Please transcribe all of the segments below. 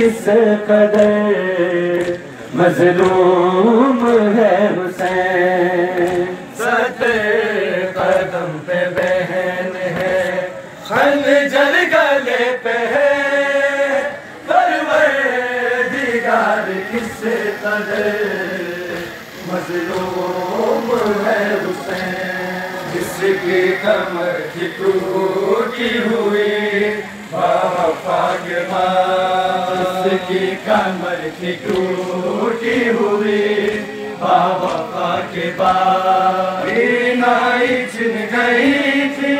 کس قدر مظلوم ہے حسین، صدر قدم پہ بہن ہے، خنجر گلے پہ ہے، پروردگار کس قدر مظلوم ہے حسین، جس کی کمر کی ٹوٹی ہوئی باوفا کے بعد، جس کی کمر کی ٹوٹی ہوئی باوفا کے بعد، بینائی چھن گئی تھی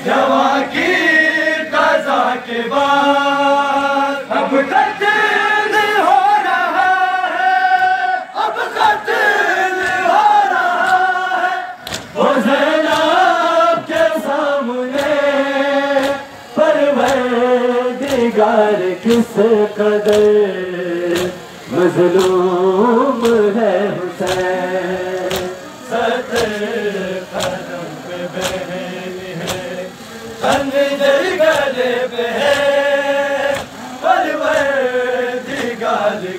جوان کی قضا کے بعد، اب قتل ہو رہا ہے، اب قتل ہو رہا ہے، وہ زینب کے سامنے پروردگار کس قدر مظلوم ہے حسین، صدر قدم پہ بہن ہے، خنجر گلے پہ ہے، پروردگار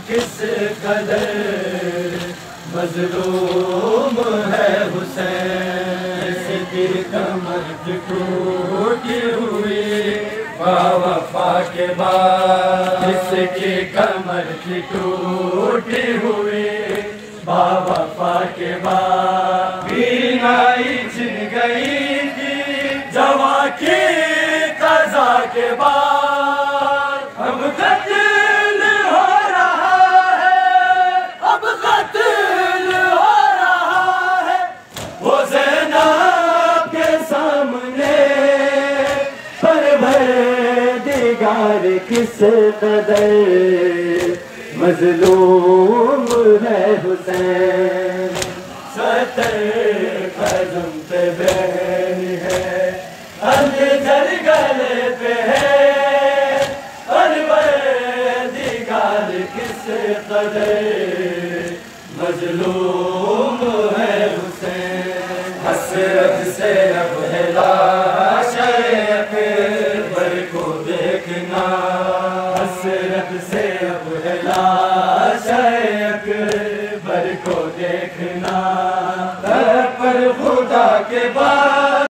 کس قدر مظلوم ہے حسین، جس کی کمر کی ٹوٹی ہوئی باوفا کے بعد، جس کی کمر کی ٹوٹی ہوئی باوفا کے بعد، بینائی چھن گئی تھی جوان کی قضا کے بعد، اب قتل ہو رہا ہے، اب قتل ہو رہا ہے، وہ زینب کے سامنے پروردگار کس قدر مظلوم ہے حسین، صدر قدم پہ بہن ہے، خنجر گلے پہ ہے، پروردگار کس قدر مظلوم ہے حسین، حسرت سے اب ہے لاش اکبر کو دیکھنا، حسرت سے